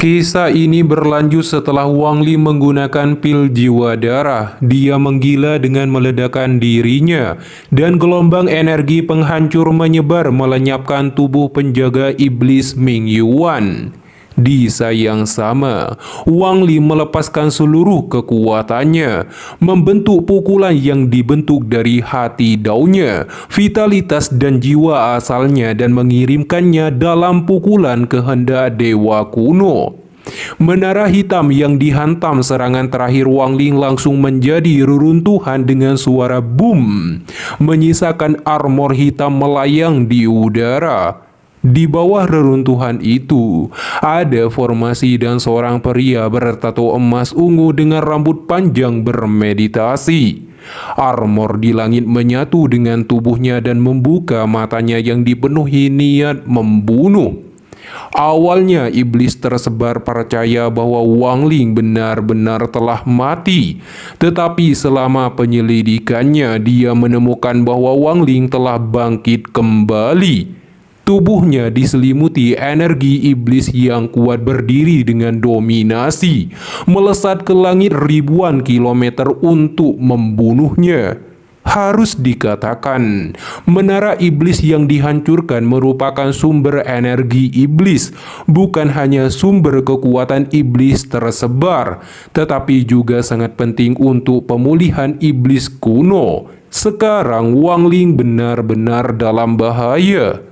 Kisah ini berlanjut setelah Wang Li menggunakan pil jiwa darah. Dia menggila dengan meledakkan dirinya, dan gelombang energi penghancur menyebar melenyapkan tubuh penjaga iblis Ming Yuan. Di saat yang sama, Wang Li melepaskan seluruh kekuatannya, membentuk pukulan yang dibentuk dari hati daunnya, vitalitas dan jiwa asalnya, dan mengirimkannya dalam pukulan kehendak dewa kuno. Menara hitam yang dihantam serangan terakhir Wang Li langsung menjadi reruntuhan dengan suara boom, menyisakan armor hitam melayang di udara. Di bawah reruntuhan itu, ada formasi dan seorang pria bertato emas ungu dengan rambut panjang bermeditasi. Armor di langit menyatu dengan tubuhnya dan membuka matanya yang dipenuhi niat membunuh. Awalnya iblis tersebar percaya bahwa Wang Ling benar-benar telah mati. Tetapi selama penyelidikannya, dia menemukan bahwa Wang Ling telah bangkit kembali. Tubuhnya diselimuti energi iblis yang kuat berdiri dengan dominasi, melesat ke langit ribuan kilometer untuk membunuhnya. Harus dikatakan, menara iblis yang dihancurkan merupakan sumber energi iblis, bukan hanya sumber kekuatan iblis tersebar, tetapi juga sangat penting untuk pemulihan iblis kuno. Sekarang Wang Ling benar-benar dalam bahaya.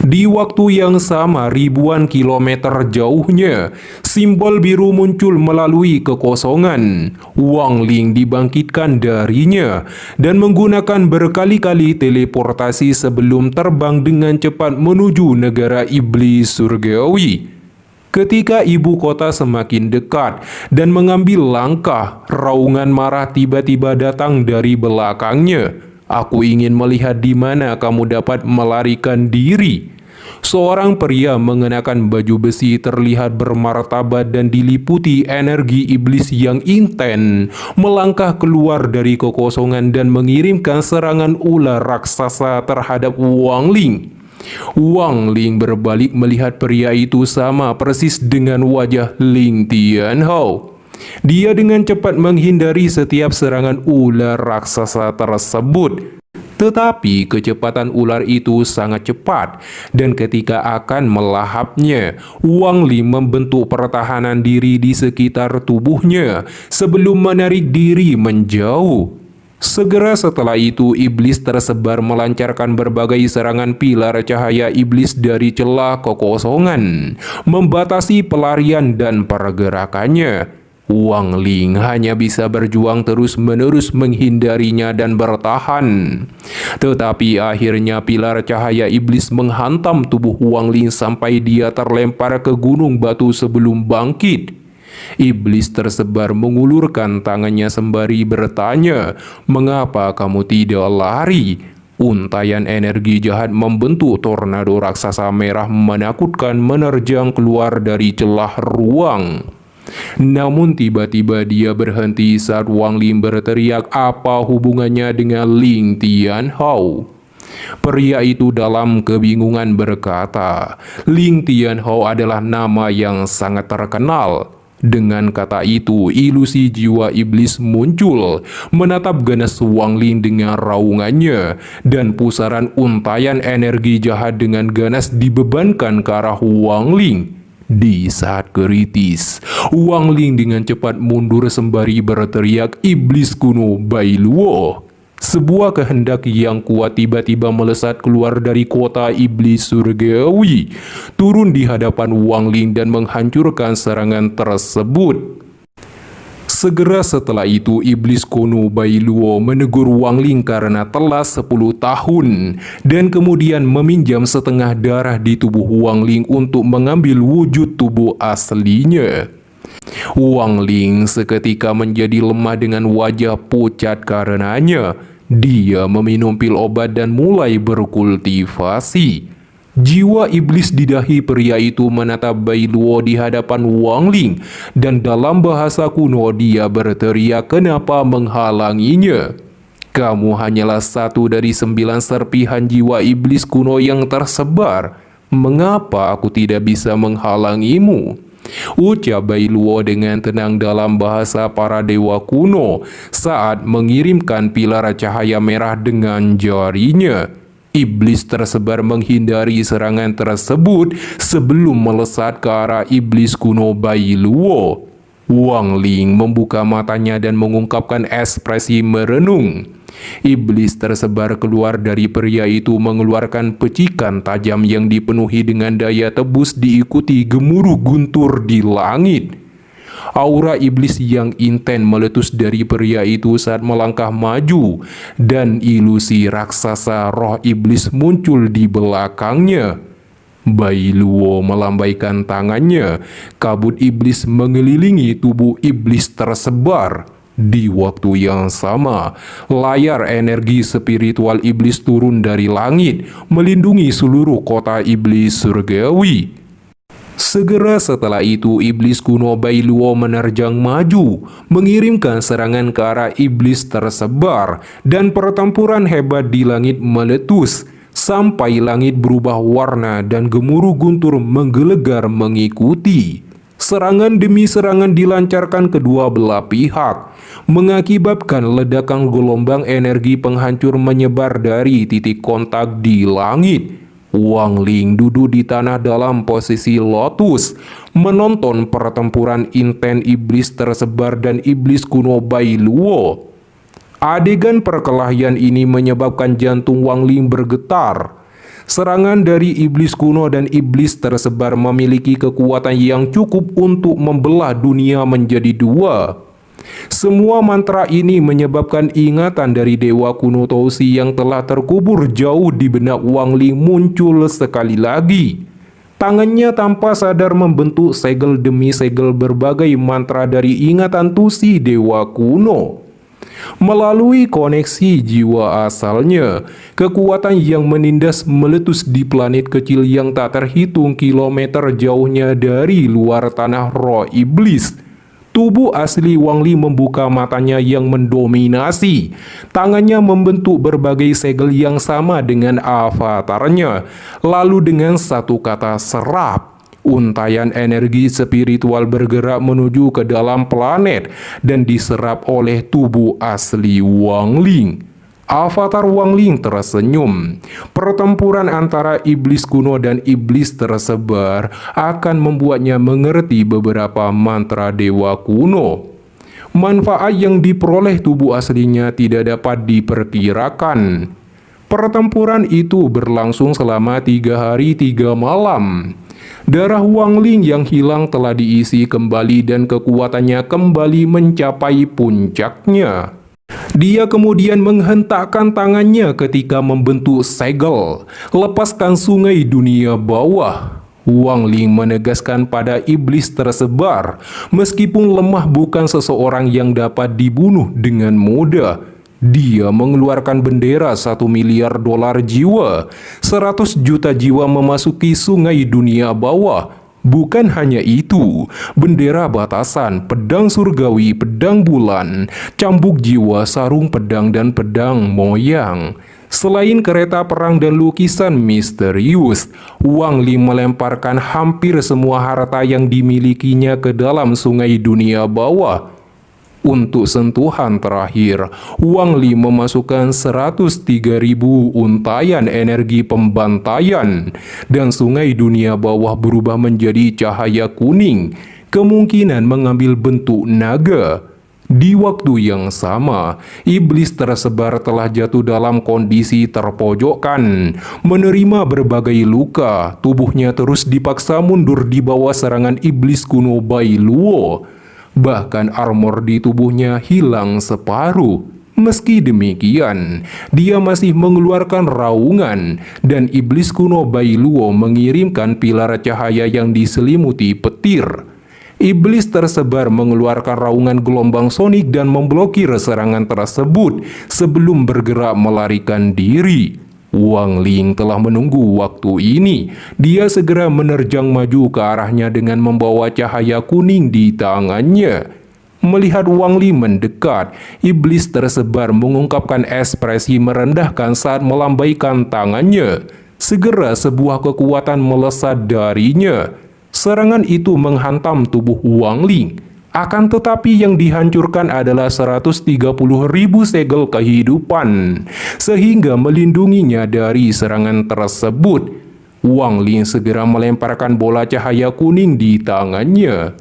Di waktu yang sama, ribuan kilometer jauhnya, simbol biru muncul melalui kekosongan. Wang Ling dibangkitkan darinya dan menggunakan berkali-kali teleportasi sebelum terbang dengan cepat menuju negara iblis surgawi. Ketika ibu kota semakin dekat dan mengambil langkah, raungan marah tiba-tiba datang dari belakangnya. "Aku ingin melihat di mana kamu dapat melarikan diri." Seorang pria mengenakan baju besi terlihat bermartabat dan diliputi energi iblis yang intens, melangkah keluar dari kekosongan dan mengirimkan serangan ular raksasa terhadap Wang Ling. Wang Ling berbalik melihat pria itu sama persis dengan wajah Ling Tianhao. Dia dengan cepat menghindari setiap serangan ular raksasa tersebut. Tetapi kecepatan ular itu sangat cepat, dan ketika akan melahapnya, Wang Li membentuk pertahanan diri di sekitar tubuhnya sebelum menarik diri menjauh. Segera setelah itu, iblis tersebar melancarkan berbagai serangan pilar cahaya iblis dari celah kekosongan, membatasi pelarian dan pergerakannya. Wang Ling hanya bisa berjuang terus-menerus menghindarinya dan bertahan. Tetapi akhirnya pilar cahaya iblis menghantam tubuh Wang Ling sampai dia terlempar ke gunung batu sebelum bangkit. Iblis tersebar mengulurkan tangannya sembari bertanya, "Mengapa kamu tidak lari?" Untaian energi jahat membentuk tornado raksasa merah menakutkan menerjang keluar dari celah ruang. Namun tiba-tiba dia berhenti saat Wang Ling berteriak, "Apa hubungannya dengan Ling Tianhao?" Pria itu dalam kebingungan berkata, "Ling Tianhao adalah nama yang sangat terkenal." Dengan kata itu, ilusi jiwa iblis muncul, menatap ganas Wang Ling dengan raungannya, dan pusaran untaian energi jahat dengan ganas dibebankan ke arah Wang Ling. Di saat kritis, Wang Ling dengan cepat mundur sembari berteriak, "Iblis kuno Bailuo!" Sebuah kehendak yang kuat tiba-tiba melesat keluar dari kota iblis surgawi, turun di hadapan Wang Ling dan menghancurkan serangan tersebut. Segera setelah itu, iblis kuno Bailuo menegur Wang Ling karena telah 10 tahun dan kemudian meminjam setengah darah di tubuh Wang Ling untuk mengambil wujud tubuh aslinya. Wang Ling seketika menjadi lemah dengan wajah pucat karenanya. Dia meminum pil obat dan mulai berkultivasi. Jiwa iblis di dahi pria itu menatap Bailuo di hadapan Wang Ling, dan dalam bahasa kuno dia berteriak, "Kenapa menghalanginya? Kamu hanyalah satu dari 9 serpihan jiwa iblis kuno yang tersebar. Mengapa aku tidak bisa menghalangimu?" Ucap Bailuo dengan tenang dalam bahasa para dewa kuno saat mengirimkan pilar cahaya merah dengan jarinya. Iblis tersebar menghindari serangan tersebut sebelum melesat ke arah iblis kuno Bailuo. Wang Ling membuka matanya dan mengungkapkan ekspresi merenung. Iblis tersebar keluar dari pria itu mengeluarkan pecikan tajam yang dipenuhi dengan daya tebus diikuti gemuruh guntur di langit. Aura iblis yang intens meletus dari pria itu saat melangkah maju dan ilusi raksasa roh iblis muncul di belakangnya. Bailuo melambaikan tangannya, kabut iblis mengelilingi tubuh iblis tersebar. Di waktu yang sama, layar energi spiritual iblis turun dari langit, melindungi seluruh kota iblis surgawi. Segera setelah itu, iblis kuno Bailuo menerjang maju, mengirimkan serangan ke arah iblis tersebar, dan pertempuran hebat di langit meletus, sampai langit berubah warna dan gemuruh guntur menggelegar mengikuti. Serangan demi serangan dilancarkan kedua belah pihak, mengakibatkan ledakan gelombang energi penghancur menyebar dari titik kontak di langit. Wang Ling duduk di tanah dalam posisi lotus, menonton pertempuran intens iblis tersebar dan iblis kuno Bailuo. Adegan perkelahian ini menyebabkan jantung Wang Ling bergetar. Serangan dari iblis kuno dan iblis tersebar memiliki kekuatan yang cukup untuk membelah dunia menjadi dua. Semua mantra ini menyebabkan ingatan dari dewa kuno Tousi yang telah terkubur jauh di benak Wang Ling muncul sekali lagi. Tangannya tanpa sadar membentuk segel demi segel berbagai mantra dari ingatan Tusi dewa kuno. Melalui koneksi jiwa asalnya, kekuatan yang menindas meletus di planet kecil yang tak terhitung kilometer jauhnya dari luar tanah roh iblis. Tubuh asli Wang Ling membuka matanya yang mendominasi. Tangannya membentuk berbagai segel yang sama dengan avatarnya. Lalu dengan satu kata serap, untayan energi spiritual bergerak menuju ke dalam planet dan diserap oleh tubuh asli Wang Ling. Avatar Wang Ling tersenyum. Pertempuran antara iblis kuno dan iblis tersebar akan membuatnya mengerti beberapa mantra dewa kuno. Manfaat yang diperoleh tubuh aslinya tidak dapat diperkirakan. Pertempuran itu berlangsung selama 3 hari 3 malam. Darah Wang Ling yang hilang telah diisi kembali dan kekuatannya kembali mencapai puncaknya. Dia kemudian menghentakkan tangannya ketika membentuk segel, lepaskan sungai dunia bawah. Wang Ling menegaskan pada iblis tersebar, meskipun lemah bukan seseorang yang dapat dibunuh dengan mudah. Dia mengeluarkan bendera $1 miliar jiwa, 100 juta jiwa memasuki sungai dunia bawah. Bukan hanya itu, bendera batasan, pedang surgawi, pedang bulan, cambuk jiwa, sarung pedang, dan pedang moyang. Selain kereta perang dan lukisan misterius, Wang Ling melemparkan hampir semua harta yang dimilikinya ke dalam sungai dunia bawah. Untuk sentuhan terakhir, Wang Ling memasukkan 103.000 untayan energi pembantaian, dan sungai dunia bawah berubah menjadi cahaya kuning, kemungkinan mengambil bentuk naga. Di waktu yang sama, iblis tersebar telah jatuh dalam kondisi terpojokkan, menerima berbagai luka. Tubuhnya terus dipaksa mundur di bawah serangan iblis kuno Bailuo. Bahkan armor di tubuhnya hilang separuh. Meski demikian, dia masih mengeluarkan raungan, dan iblis kuno Bailuo mengirimkan pilar cahaya yang diselimuti petir. Iblis tersebar mengeluarkan raungan gelombang sonik dan memblokir serangan tersebut sebelum bergerak melarikan diri. Wang Ling telah menunggu waktu ini. Dia segera menerjang maju ke arahnya dengan membawa cahaya kuning di tangannya. Melihat Wang Ling mendekat, iblis tersebar mengungkapkan ekspresi merendahkan saat melambaikan tangannya. Segera sebuah kekuatan melesat darinya. serangan itu menghantam tubuh Wang Ling. Akan tetapi yang dihancurkan adalah 130.000 segel kehidupan, sehingga melindunginya dari serangan tersebut. Wang Ling segera melemparkan bola cahaya kuning di tangannya.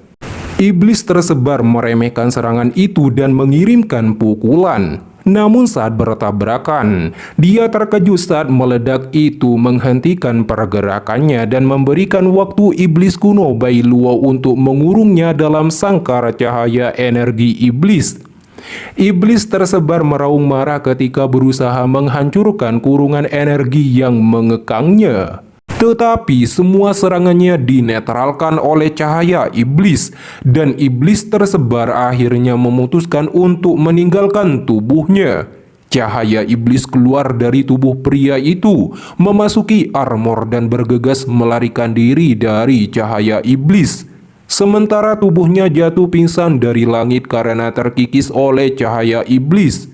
Iblis tersebar meremehkan serangan itu dan mengirimkan pukulan. Namun saat bertabrakan, dia terkejut saat meledak itu menghentikan pergerakannya dan memberikan waktu iblis kuno Bailuo untuk mengurungnya dalam sangkar cahaya energi iblis. Iblis tersebar meraung marah ketika berusaha menghancurkan kurungan energi yang mengekangnya. Tetapi semua serangannya dinetralkan oleh cahaya iblis, dan iblis tersebar akhirnya memutuskan untuk meninggalkan tubuhnya. Cahaya iblis keluar dari tubuh pria itu, memasuki armor dan bergegas melarikan diri dari cahaya iblis. Sementara tubuhnya jatuh pingsan dari langit karena terkikis oleh cahaya iblis.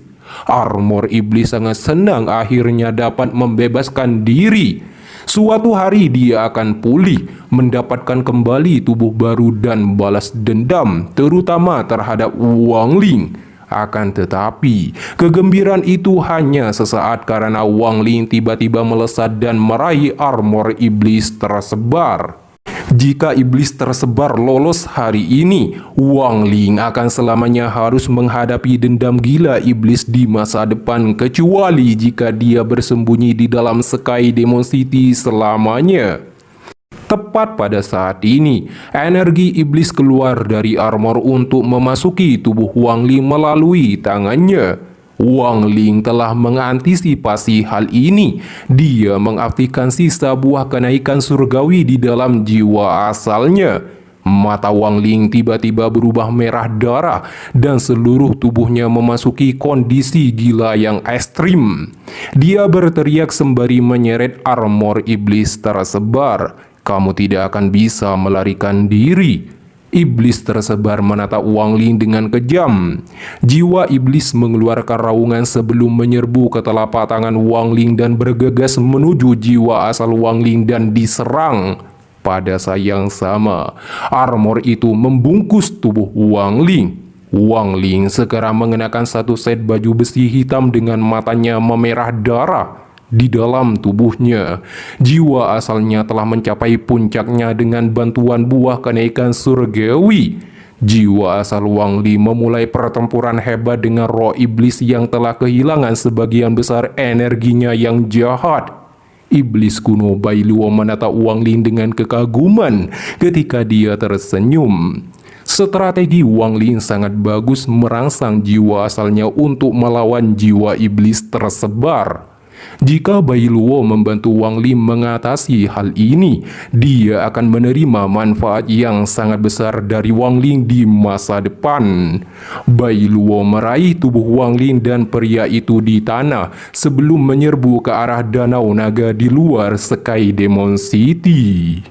Armor iblis sangat senang akhirnya dapat membebaskan diri. Suatu hari dia akan pulih, mendapatkan kembali tubuh baru dan balas dendam, terutama terhadap Wang Ling. Akan tetapi, kegembiraan itu hanya sesaat karena Wang Ling tiba-tiba melesat dan meraih armor iblis tersebar. Jika iblis tersebar lolos hari ini, Wang Ling akan selamanya harus menghadapi dendam gila iblis di masa depan, kecuali jika dia bersembunyi di dalam Sky Demon City selamanya. Tepat pada saat ini, energi iblis keluar dari armor untuk memasuki tubuh Wang Ling melalui tangannya. Wang Ling telah mengantisipasi hal ini. Dia mengaktifkan sisa buah kenaikan surgawi di dalam jiwa asalnya. Mata Wang Ling tiba-tiba berubah merah darah dan seluruh tubuhnya memasuki kondisi gila yang ekstrim. Dia berteriak sembari menyeret armor iblis tersebar. "Kamu tidak akan bisa melarikan diri." Iblis tersebar menatap Wang Ling dengan kejam. Jiwa iblis mengeluarkan raungan sebelum menyerbu ke telapak tangan Wang Ling dan bergegas menuju jiwa asal Wang Ling dan diserang. Pada saat yang sama, armor itu membungkus tubuh Wang Ling. Wang Ling segera mengenakan satu set baju besi hitam dengan matanya memerah darah. Di dalam tubuhnya, jiwa asalnya telah mencapai puncaknya dengan bantuan buah kenaikan surgawi. Jiwa asal Wang Ling memulai pertempuran hebat dengan roh iblis yang telah kehilangan sebagian besar energinya yang jahat. Iblis kuno Bailuo menatap Wang Ling dengan kekaguman ketika dia tersenyum. Strategi Wang Ling sangat bagus merangsang jiwa asalnya untuk melawan jiwa iblis tersebar. Jika Bailuo membantu Wang Ling mengatasi hal ini, dia akan menerima manfaat yang sangat besar dari Wang Ling di masa depan. Bailuo meraih tubuh Wang Ling dan pria itu di tanah sebelum menyerbu ke arah danau naga di luar Sky Demon City.